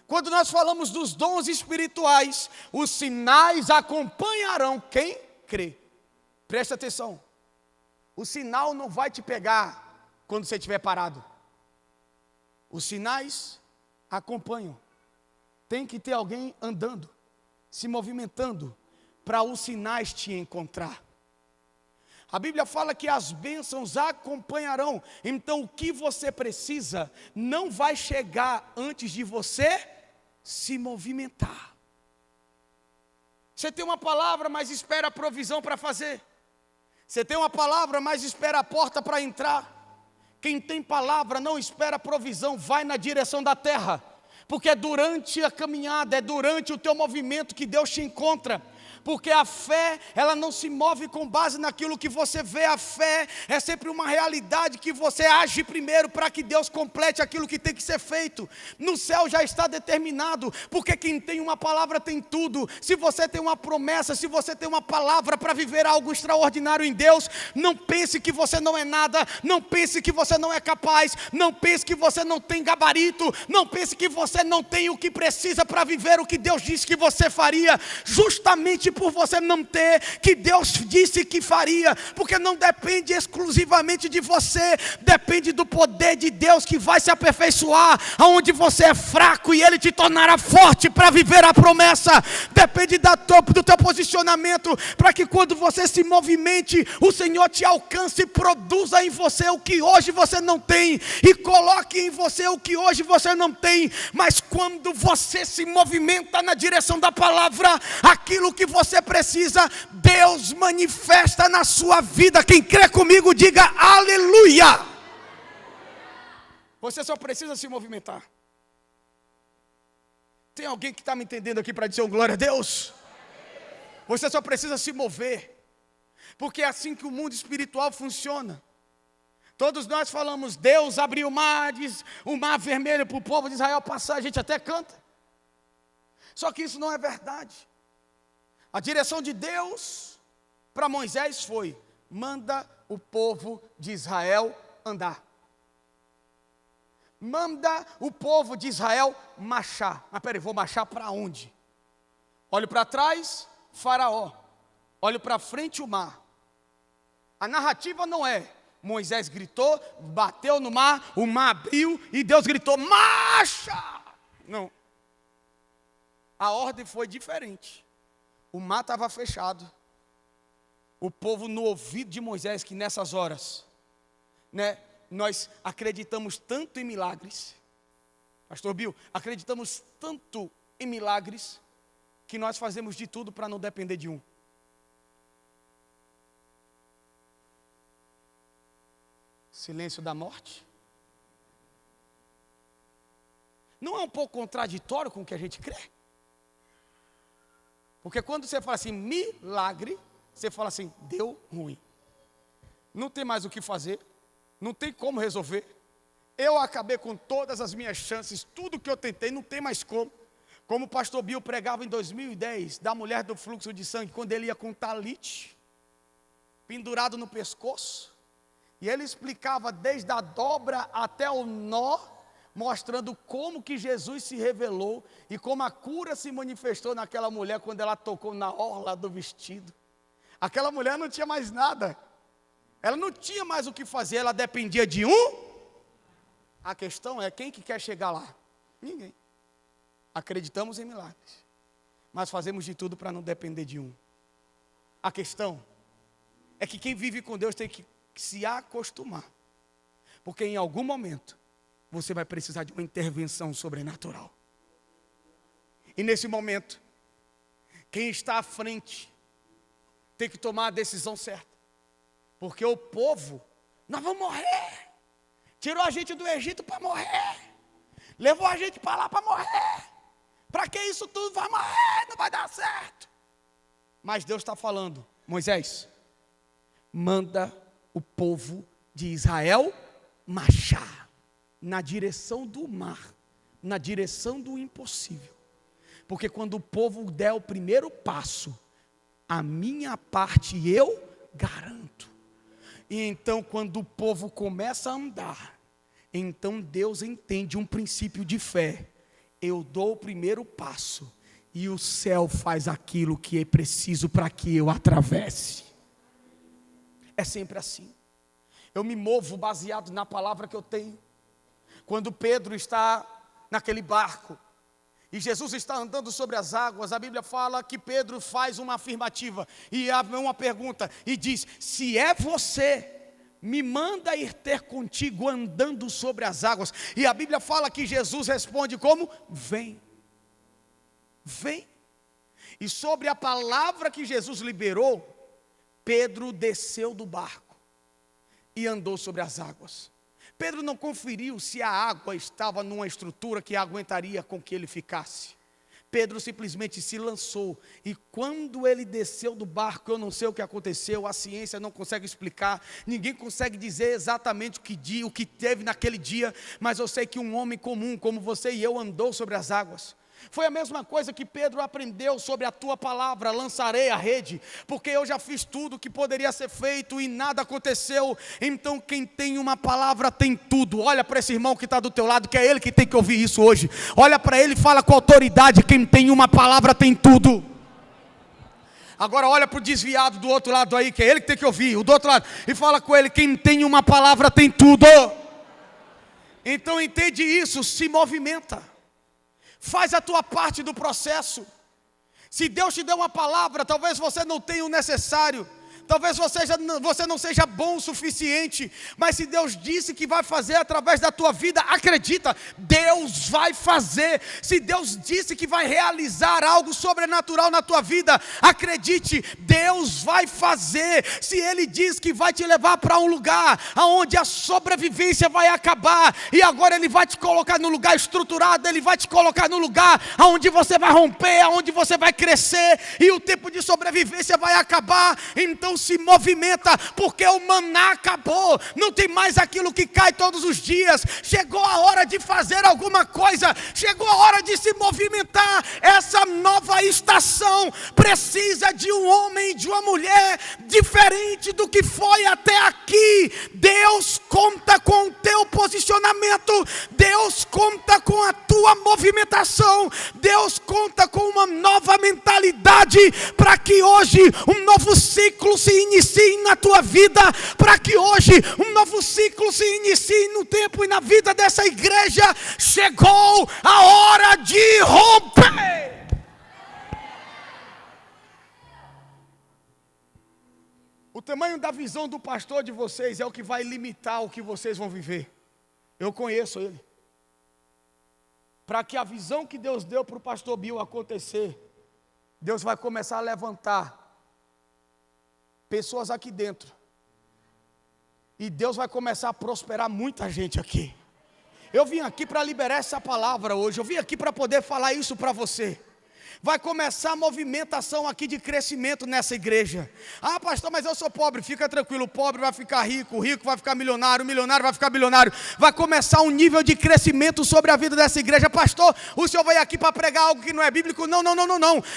Quando nós falamos dos dons espirituais, os sinais acompanharão quem crê. Presta atenção. O sinal não vai te pegar quando você estiver parado. Os sinais acompanham. Tem que ter alguém andando, se movimentando, para os sinais te encontrar. A Bíblia fala que as bênçãos acompanharão. Então o que você precisa não vai chegar antes de você se movimentar. Você tem uma palavra, mas espera a provisão para fazer. Você tem uma palavra, mas espera a porta para entrar. Quem tem palavra não espera a provisão, vai na direção da terra. Porque é durante a caminhada, é durante o teu movimento que Deus te encontra. Porque a fé, ela não se move com base naquilo que você vê. A fé é sempre uma realidade que você age primeiro para que Deus complete aquilo que tem que ser feito. No céu já está determinado, porque quem tem uma palavra tem tudo. Se você tem uma promessa, se você tem uma palavra para viver algo extraordinário em Deus, não pense que você não é nada, não pense que você não é capaz, não pense que você não tem gabarito, não pense que você não tem o que precisa para viver o que Deus disse que você faria, justamente por você não ter, que Deus disse que faria, porque não depende exclusivamente de você, depende do poder de Deus que vai se aperfeiçoar, aonde você é fraco e Ele te tornará forte para viver a promessa, depende do teu posicionamento, para que quando você se movimente, o Senhor te alcance e produza em você o que hoje você não tem, e coloque em você o que hoje você não tem, mas quando você se movimenta na direção da palavra, aquilo que você precisa, Deus manifesta na sua vida. Quem crê comigo, diga aleluia. Você só precisa se movimentar. Tem alguém que está me entendendo aqui para dizer um glória a Deus? Você só precisa se mover, porque é assim que o mundo espiritual funciona. Todos nós falamos, Deus abriu o mar vermelho para o povo de Israel passar, a gente até canta. Só que isso não é verdade. A direção de Deus para Moisés foi: manda o povo de Israel andar. Manda o povo de Israel marchar. Mas peraí, vou marchar para onde? Olho para trás, Faraó. Olho para frente, o mar. A narrativa não é: Moisés gritou, bateu no mar, o mar abriu e Deus gritou, marcha! Não. A ordem foi diferente. O mar estava fechado. O povo no ouvido de Moisés, que nessas horas, nós acreditamos tanto em milagres. Pastor Bill, acreditamos tanto em milagres, que nós fazemos de tudo para não depender de um. Silêncio da morte. Não é um pouco contraditório com o que a gente crê? Porque quando você fala assim, milagre, você fala assim, deu ruim. Não tem mais o que fazer, não tem como resolver. Eu acabei com todas as minhas chances, tudo que eu tentei, não tem mais como. Como o pastor Bill pregava em 2010, da mulher do fluxo de sangue, quando ele ia com talite, pendurado no pescoço, e ele explicava desde a dobra até o nó, mostrando como que Jesus se revelou e como a cura se manifestou naquela mulher quando ela tocou na orla do vestido. Aquela mulher não tinha mais nada, ela não tinha mais o que fazer, ela dependia de um. A questão é, quem que quer chegar lá? Ninguém. Acreditamos em milagres, mas fazemos de tudo para não depender de um. A questão é que quem vive com Deus tem que se acostumar, porque em algum momento você vai precisar de uma intervenção sobrenatural. E nesse momento, quem está à frente tem que tomar a decisão certa, porque o povo, nós vamos morrer. Tirou a gente do Egito para morrer. Levou a gente para lá para morrer. Para que isso tudo? Vai morrer, não vai dar certo. Mas Deus está falando, Moisés, manda o povo de Israel marchar na direção do mar, na direção do impossível. Porque quando o povo der o primeiro passo, a minha parte eu garanto. E então quando o povo começa a andar, então Deus entende um princípio de fé. Eu dou o primeiro passo e o céu faz aquilo que é preciso para que eu atravesse. É sempre assim. Eu me movo baseado na palavra que eu tenho. Quando Pedro está naquele barco e Jesus está andando sobre as águas, a Bíblia fala que Pedro faz uma afirmativa e abre uma pergunta e diz: se é você, me manda ir ter contigo andando sobre as águas. E a Bíblia fala que Jesus responde como? Vem, vem. E sobre a palavra que Jesus liberou, Pedro desceu do barco e andou sobre as águas. Pedro não conferiu se a água estava numa estrutura que aguentaria com que ele ficasse. Pedro simplesmente se lançou, e quando ele desceu do barco, eu não sei o que aconteceu, a ciência não consegue explicar, ninguém consegue dizer exatamente o que teve naquele dia, mas eu sei que um homem comum como você e eu andou sobre as águas. Foi a mesma coisa que Pedro aprendeu sobre a tua palavra: lançarei a rede, porque eu já fiz tudo que poderia ser feito e nada aconteceu. Então quem tem uma palavra tem tudo. Olha para esse irmão que está do teu lado, que é ele que tem que ouvir isso hoje. Olha para ele e fala com autoridade: quem tem uma palavra tem tudo. Agora olha para o desviado do outro lado aí, que é ele que tem que ouvir, o do outro lado, e fala com ele: quem tem uma palavra tem tudo. Então entende isso, se movimenta. Faz a tua parte do processo. Se Deus te deu uma palavra, talvez você não tenha o necessário, talvez você não seja bom o suficiente, mas se Deus disse que vai fazer através da tua vida, acredita, Deus vai fazer. Se Deus disse que vai realizar algo sobrenatural na tua vida, acredite, Deus vai fazer. Se Ele diz que vai te levar para um lugar onde a sobrevivência vai acabar, e agora Ele vai te colocar no lugar estruturado, Ele vai te colocar no lugar onde você vai romper, onde você vai crescer, e o tempo de sobrevivência vai acabar. Então se movimenta, porque o maná acabou, não tem mais aquilo que cai todos os dias. Chegou a hora de fazer alguma coisa, chegou a hora de se movimentar. Essa nova estação precisa de um homem, de uma mulher diferente do que foi até aqui. Deus conta com o teu posicionamento, Deus conta com a tua movimentação, Deus conta com uma nova mentalidade, para que hoje um novo ciclo se inicie na tua vida, para que hoje um novo ciclo se inicie no tempo e na vida dessa igreja. Chegou a hora de romper. O tamanho da visão do pastor de vocês é o que vai limitar o que vocês vão viver. Eu conheço ele. Para que a visão que Deus deu para o pastor Bill acontecer, Deus vai começar a levantar pessoas aqui dentro. E Deus vai começar a prosperar muita gente aqui. Eu vim aqui para liberar essa palavra hoje. Eu vim aqui para poder falar isso para você. Vai começar a movimentação aqui de crescimento nessa igreja. Ah, pastor, mas eu sou pobre. Fica tranquilo, o pobre vai ficar rico, o rico vai ficar milionário, o milionário vai ficar bilionário. Vai começar um nível de crescimento sobre a vida dessa igreja. Pastor, o senhor veio aqui para pregar algo que não é bíblico? Não.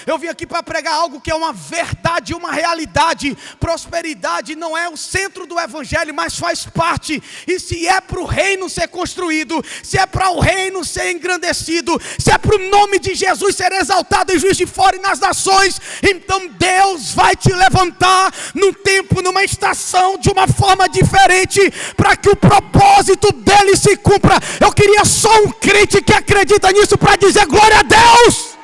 Eu vim aqui para pregar algo que é uma verdade, uma realidade. Prosperidade não é o centro do evangelho, mas faz parte. E se é para o reino ser construído, se é para o reino ser engrandecido, se é para o nome de Jesus ser exaltado em Juiz de Fora e nas nações, então Deus vai te levantar num tempo, numa estação, de uma forma diferente, para que o propósito dele se cumpra. Eu queria só um crente que acredita nisso para dizer glória a Deus.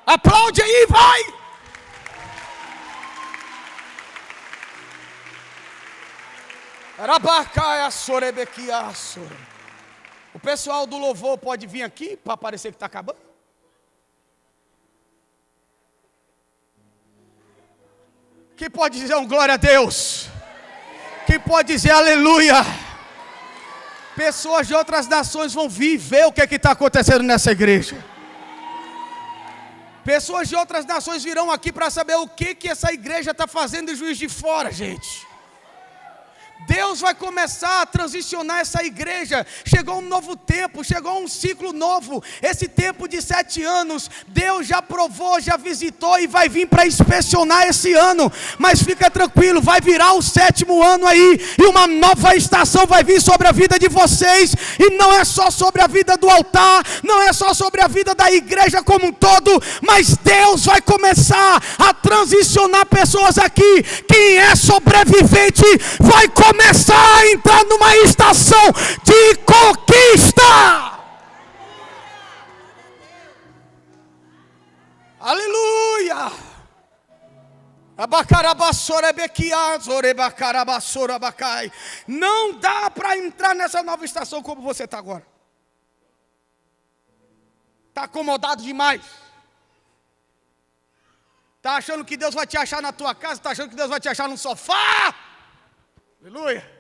Aplaude aí, vai. Arabacaia sorebequia sore. O pessoal do louvor pode vir aqui para parecer que está acabando? Quem pode dizer um glória a Deus? Quem pode dizer aleluia? Pessoas de outras nações vão vir ver o que está acontecendo nessa igreja. Pessoas de outras nações virão aqui para saber o que essa igreja está fazendo em Juiz de Fora, gente. Deus vai começar a transicionar essa igreja. Chegou um novo tempo, chegou um ciclo novo. Esse tempo de 7 anos, Deus já provou, já visitou e vai vir para inspecionar esse ano. Mas fica tranquilo, vai virar o 7º ano aí, e uma nova estação vai vir sobre a vida de vocês. E não é só sobre a vida do altar, não é só sobre a vida da igreja como um todo, mas Deus vai começar a transicionar pessoas aqui. Quem é sobrevivente vai começar a entrar numa estação de conquista. Aleluia. Não dá para entrar nessa nova estação como você está agora. Está acomodado demais. Está achando que Deus vai te achar na tua casa? Está achando que Deus vai te achar no sofá? Aleluia.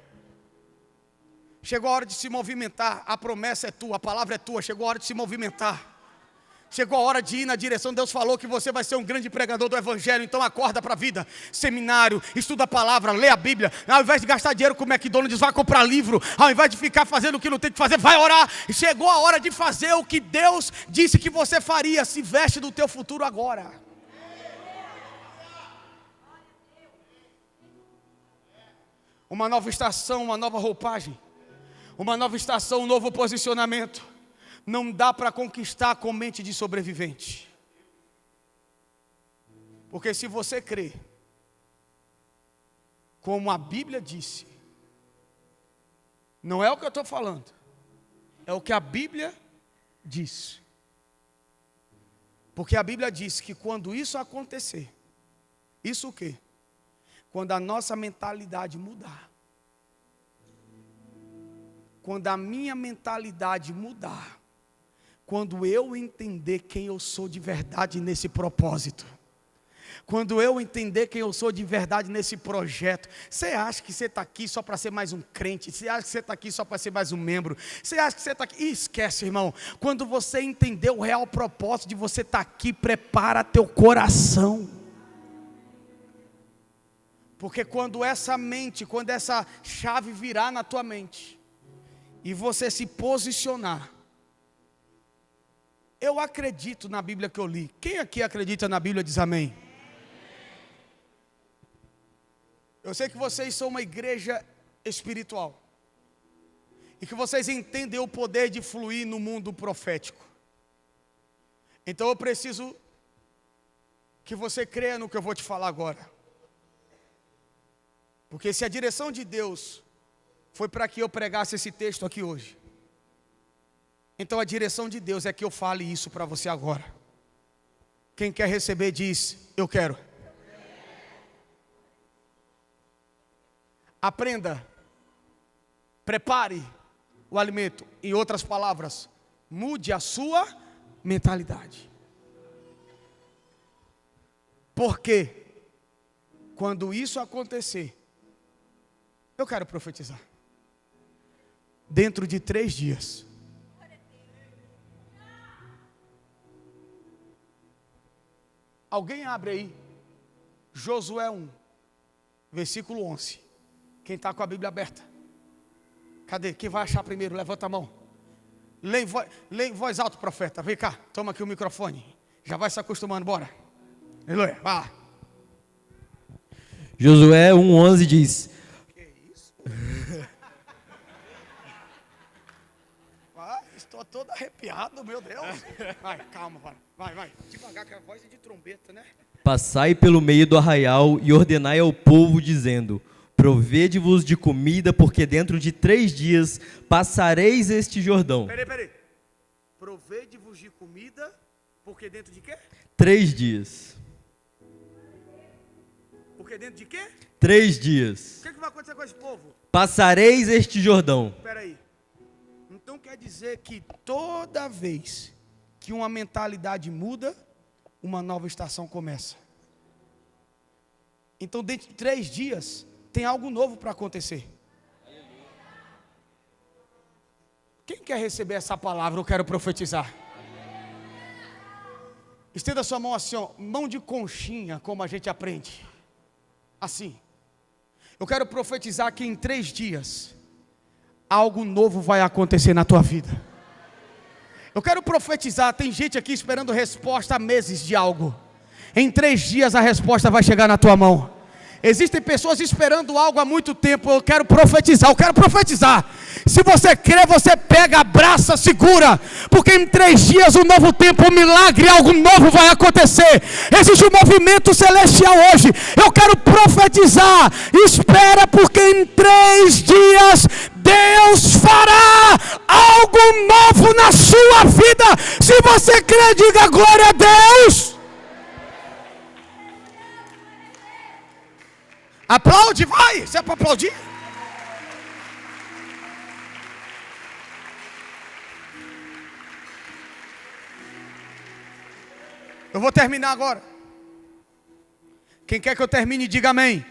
Chegou a hora de se movimentar. A promessa é tua, a palavra é tua. Chegou a hora de se movimentar. Chegou a hora de ir na direção. Deus falou que você vai ser um grande pregador do evangelho. Então acorda para a vida. Seminário, estuda a palavra, lê a Bíblia. Ao invés de gastar dinheiro com o McDonald's, vai comprar livro. Ao invés de ficar fazendo o que não tem que fazer, vai orar. Chegou a hora de fazer o que Deus disse que você faria. Se veste do teu futuro agora. Uma nova estação, uma nova roupagem. Uma nova estação, um novo posicionamento. Não dá para conquistar com mente de sobrevivente. Porque se você crê, como a Bíblia disse, não é o que eu estou falando, é o que a Bíblia diz. Porque a Bíblia diz que quando isso acontecer, isso o quê? Quando a nossa mentalidade mudar, quando a minha mentalidade mudar, quando eu entender quem eu sou de verdade nesse propósito, quando eu entender quem eu sou de verdade nesse projeto. Você acha que você está aqui só para ser mais um crente? Você acha que você está aqui só para ser mais um membro? Você acha que você está aqui? Esquece, irmão. Quando você entender o real propósito de você estar aqui, prepara teu coração. Porque quando essa mente, quando essa chave virar na tua mente, e você se posicionar, eu acredito na Bíblia que eu li. Quem aqui acredita na Bíblia diz amém? Eu sei que vocês são uma igreja espiritual, e que vocês entendem o poder de fluir no mundo profético. Então eu preciso que você creia no que eu vou te falar agora. Porque se a direção de Deus foi para que eu pregasse esse texto aqui hoje, então a direção de Deus é que eu fale isso para você agora. Quem quer receber diz, eu quero. Aprenda, prepare o alimento. Em outras palavras, mude a sua mentalidade. Porque quando isso acontecer, eu quero profetizar. Dentro de 3 dias. Alguém abre aí. Josué 1, versículo 11. Quem está com a Bíblia aberta? Cadê? Quem vai achar primeiro? Levanta a mão. Lê em voz alta, profeta. Vem cá, toma aqui o microfone. Já vai se acostumando, bora. Aleluia, vai lá. Josué 1,11 diz: Que isso? Estou todo arrepiado, meu Deus. Vai, calma, vai. Devagar, que a voz é de trombeta, né? Passai pelo meio do arraial e ordenai ao povo, dizendo: provede-vos de comida, porque dentro de 3 dias passareis este Jordão. Peraí. Provede-vos de comida, porque dentro de quê? 3 dias. Porque dentro de quê? 3 dias. O que vai acontecer com esse povo? Passareis este Jordão. Peraí. Então quer dizer que toda vez que uma mentalidade muda, uma nova estação começa. Então dentro de 3 dias, tem algo novo para acontecer. Quem quer receber essa palavra? Eu quero profetizar. Estenda sua mão assim, ó, mão de conchinha, como a gente aprende. Assim. Eu quero profetizar que em 3 dias, algo novo vai acontecer na tua vida. Eu quero profetizar, tem gente aqui esperando resposta há meses de algo. Em 3 dias a resposta vai chegar na tua mão. Existem pessoas esperando algo há muito tempo. Eu quero profetizar. Se você crê, você pega, abraça, segura. Porque em 3 dias um novo tempo, um milagre, algo novo vai acontecer. Existe um movimento celestial hoje. Eu quero profetizar. Espera, porque em 3 dias Deus fará algo novo na sua vida. Se você crê, diga glória a Deus. Aplaude, vai! Se é para aplaudir. Eu vou terminar agora. Quem quer que eu termine, diga amém.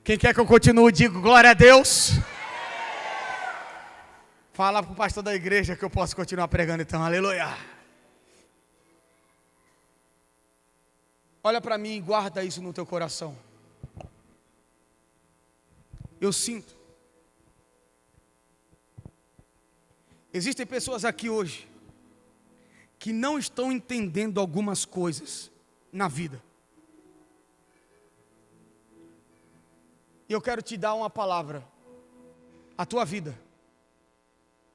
Quem quer que eu continue, diga glória a Deus. Fala para o pastor da igreja que eu posso continuar pregando então, aleluia. Olha para mim e guarda isso no teu coração. Eu sinto. Existem pessoas aqui hoje que não estão entendendo algumas coisas na vida. E eu quero te dar uma palavra. A tua vida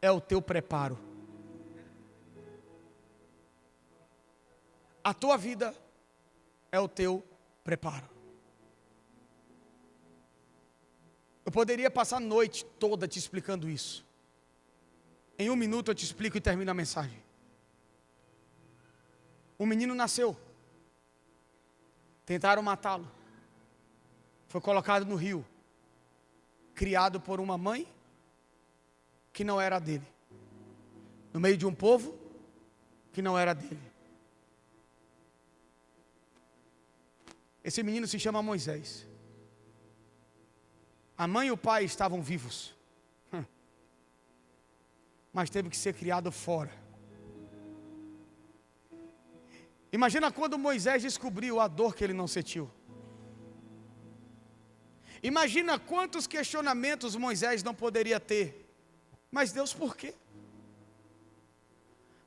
é o teu preparo. A tua vida é o teu preparo. Eu poderia passar a noite toda te explicando isso. Em 1 minuto eu te explico e termino a mensagem. Um menino nasceu. Tentaram matá-lo. Foi colocado no rio. Criado por uma mãe que não era dele. No meio de um povo que não era dele. Esse menino se chama Moisés. A mãe e o pai estavam vivos. Mas teve que ser criado fora. Imagina quando Moisés descobriu a dor que ele não sentiu. Imagina quantos questionamentos Moisés não poderia ter. Mas Deus, por quê?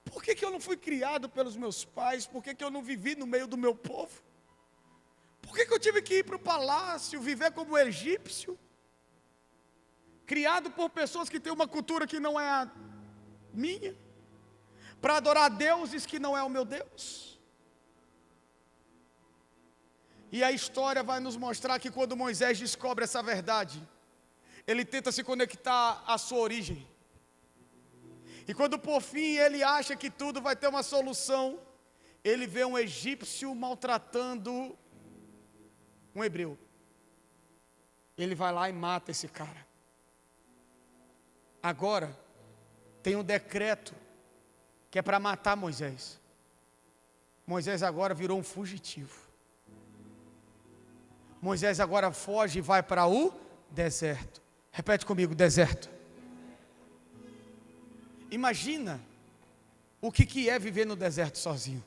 Por que eu não fui criado pelos meus pais? Por que eu não vivi no meio do meu povo? Por que eu tive que ir para o palácio, viver como egípcio? Criado por pessoas que têm uma cultura que não é a minha, para adorar deuses que não é o meu Deus. E a história vai nos mostrar que quando Moisés descobre essa verdade, ele tenta se conectar à sua origem. E quando por fim ele acha que tudo vai ter uma solução, ele vê um egípcio maltratando um hebreu. Ele vai lá e mata esse cara. Agora, tem um decreto que é para matar Moisés. Moisés agora virou um fugitivo. Moisés agora foge e vai para o deserto. Repete comigo, deserto. Imagina o que é viver no deserto sozinho.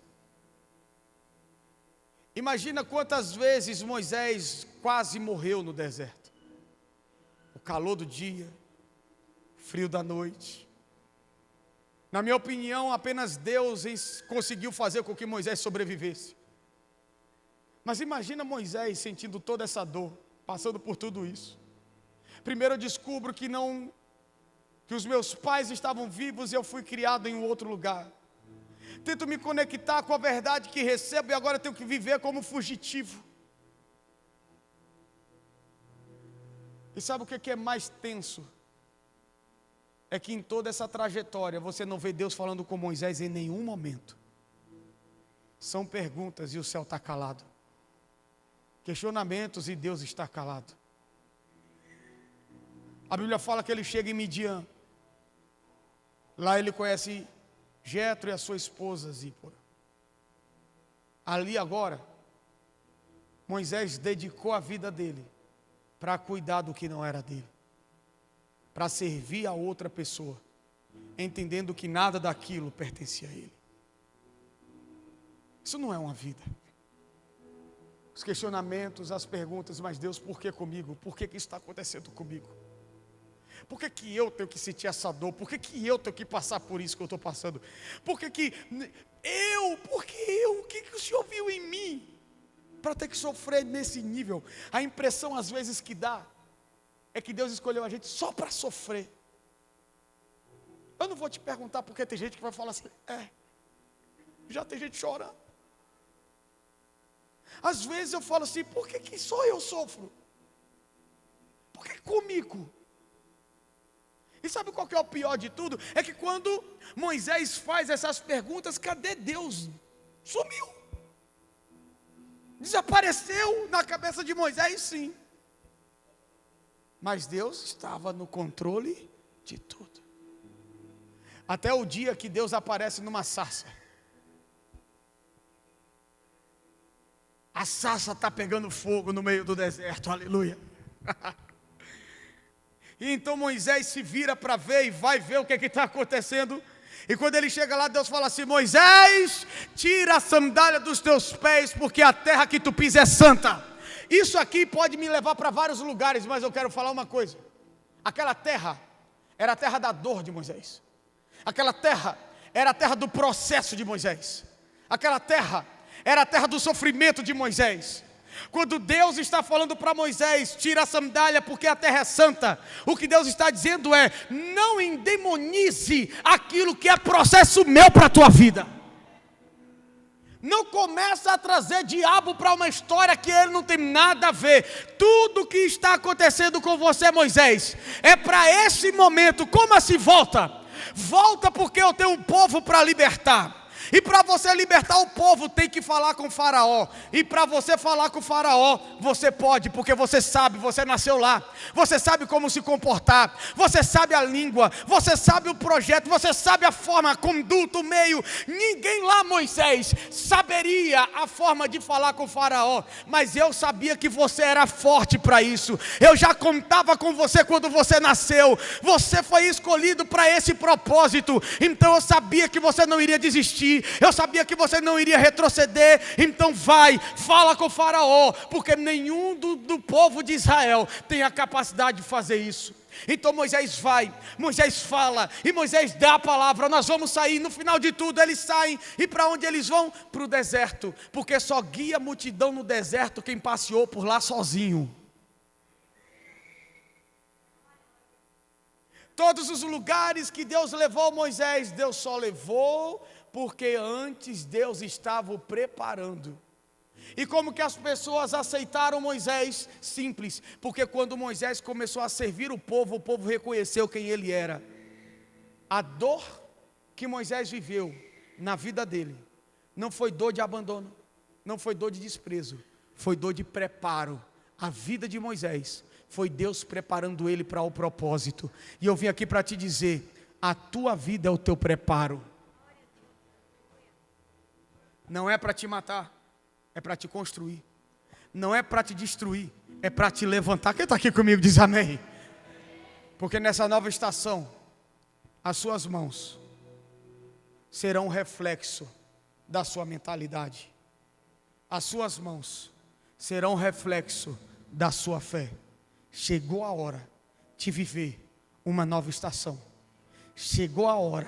Imagina quantas vezes Moisés quase morreu no deserto. O calor do dia, o frio da noite. Na minha opinião, apenas Deus conseguiu fazer com que Moisés sobrevivesse. Mas imagina Moisés sentindo toda essa dor, passando por tudo isso. Primeiro eu descubro que os meus pais estavam vivos e eu fui criado em um outro lugar. Tento me conectar com a verdade que recebo e agora tenho que viver como fugitivo. E sabe o que é mais tenso? É que em toda essa trajetória você não vê Deus falando com Moisés em nenhum momento. São perguntas e o céu está calado. Questionamentos e Deus está calado. A Bíblia fala que ele chega em Midian. Lá ele conhece Jetro e a sua esposa Zípora. Ali agora, Moisés dedicou a vida dele para cuidar do que não era dele, para servir a outra pessoa, entendendo que nada daquilo pertencia a ele. Isso não é uma vida. Os questionamentos, as perguntas, mas Deus, por que comigo? Por que isso está acontecendo comigo? Por que eu tenho que sentir essa dor? Por que eu tenho que passar por isso que eu estou passando? Por que eu? O que o Senhor viu em mim para ter que sofrer nesse nível? A impressão às vezes que dá é que Deus escolheu a gente só para sofrer. Eu não vou te perguntar porque tem gente que vai falar assim, já tem gente chorando. Às vezes eu falo assim, por que só eu sofro? Por que comigo? E sabe qual que é o pior de tudo? É que quando Moisés faz essas perguntas, cadê Deus? Sumiu. Desapareceu na cabeça de Moisés, sim. Mas Deus estava no controle de tudo. Até o dia que Deus aparece numa sarça. A sarça está pegando fogo no meio do deserto, aleluia. E então Moisés se vira para ver e vai ver o que está acontecendo. E quando ele chega lá, Deus fala assim, Moisés, tira a sandália dos teus pés, porque a terra que tu pisa é santa. Isso aqui pode me levar para vários lugares, mas eu quero falar uma coisa. Aquela terra era a terra da dor de Moisés. Aquela terra era a terra do processo de Moisés. Aquela terra era a terra do sofrimento de Moisés. Quando Deus está falando para Moisés, tira a sandália porque a terra é santa, o que Deus está dizendo é, não endemonize aquilo que é processo meu para a tua vida. Não começa a trazer diabo para uma história que ele não tem nada a ver. Tudo que está acontecendo com você, Moisés, é para esse momento. Como assim volta? Volta porque eu tenho um povo para libertar. E para você libertar o povo, tem que falar com o faraó. E para você falar com o faraó, você pode, porque você sabe, você nasceu lá. Você sabe como se comportar. Você sabe a língua. Você sabe o projeto. Você sabe a forma, a conduta, o meio. Ninguém lá, Moisés, saberia a forma de falar com o faraó. Mas eu sabia que você era forte para isso. Eu já contava com você quando você nasceu. Você foi escolhido para esse propósito. Então eu sabia que você não iria desistir. Eu sabia que você não iria retroceder. Então vai, fala com o faraó, porque nenhum do povo de Israel tem a capacidade de fazer isso. Então Moisés vai, Moisés fala, e Moisés dá a palavra, nós vamos sair. No final de tudo eles saem, e para onde eles vão? Para o deserto, porque só guia a multidão no deserto quem passeou por lá sozinho. Todos os lugares que Deus levou Moisés, Deus só levou porque antes Deus estava o preparando. E como que as pessoas aceitaram Moisés? Simples, porque quando Moisés começou a servir o povo reconheceu quem ele era. A dor que Moisés viveu na vida dele, não foi dor de abandono, não foi dor de desprezo, foi dor de preparo. A vida de Moisés foi Deus preparando ele para o propósito. E eu vim aqui para te dizer, a tua vida é o teu preparo. Não é para te matar, é para te construir. Não é para te destruir, é para te levantar. Quem está aqui comigo diz amém. Porque nessa nova estação, as suas mãos serão um reflexo da sua mentalidade. As suas mãos serão um reflexo da sua fé. Chegou a hora de viver uma nova estação. Chegou a hora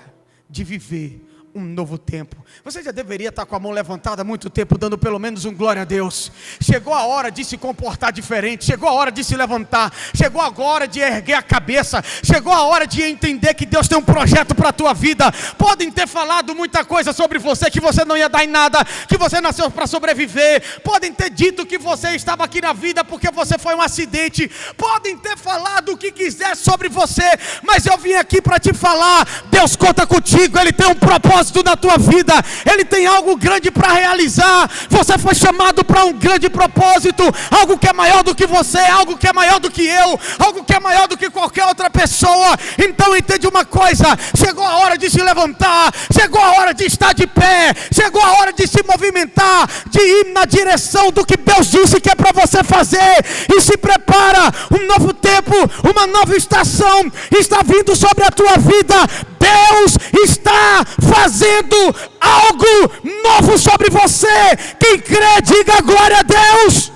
de viver um novo tempo. Você já deveria estar com a mão levantada há muito tempo, dando pelo menos um glória a Deus. Chegou a hora de se comportar diferente. Chegou a hora de se levantar. Chegou a hora de erguer a cabeça. Chegou a hora de entender que Deus tem um projeto para a tua vida. Podem ter falado muita coisa sobre você, que você não ia dar em nada, que você nasceu para sobreviver. Podem ter dito que você estava aqui na vida porque você foi um acidente. Podem ter falado o que quiser sobre você, mas eu vim aqui para te falar: Deus conta contigo. Ele tem um propósito na tua vida, Ele tem algo grande para realizar. Você foi chamado para um grande propósito, algo que é maior do que você, algo que é maior do que eu, algo que é maior do que qualquer outra pessoa. Então entende uma coisa: chegou a hora de se levantar, chegou a hora de estar de pé, chegou a hora de se movimentar, de ir na direção do que Deus disse que é para você fazer. E se prepara, um novo tempo, uma nova estação está vindo sobre a tua vida. Deus está fazendo algo novo sobre você. Quem crê, diga glória a Deus.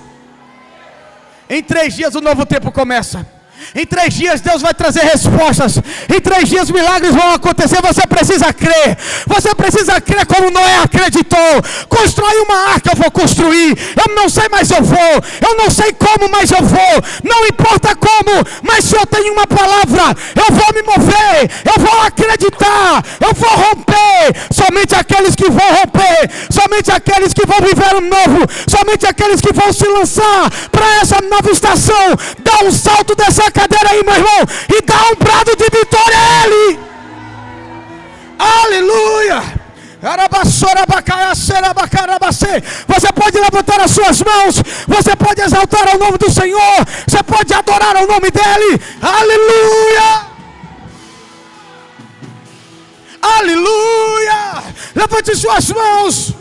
Em 3 dias o novo tempo começa. Em 3 dias Deus vai trazer respostas. Em 3 dias milagres vão acontecer. Você precisa crer. Você precisa crer como Noé acreditou. Constrói uma arca, eu vou construir. Eu não sei, mas eu vou. Eu não sei como, mas eu vou. Não importa como, mas se eu tenho uma palavra, eu vou me mover. Eu vou acreditar. Eu vou romper. Somente aqueles que vão romper. Somente aqueles que vão viver um novo. Somente aqueles que vão se lançar para essa nova estação. Dá um salto dessa cadeira aí, meu irmão, e dá um brado de vitória a Ele. Aleluia. Você pode levantar as suas mãos, você pode exaltar o nome do Senhor, você pode adorar o nome dEle. Aleluia. Aleluia. Levante suas mãos.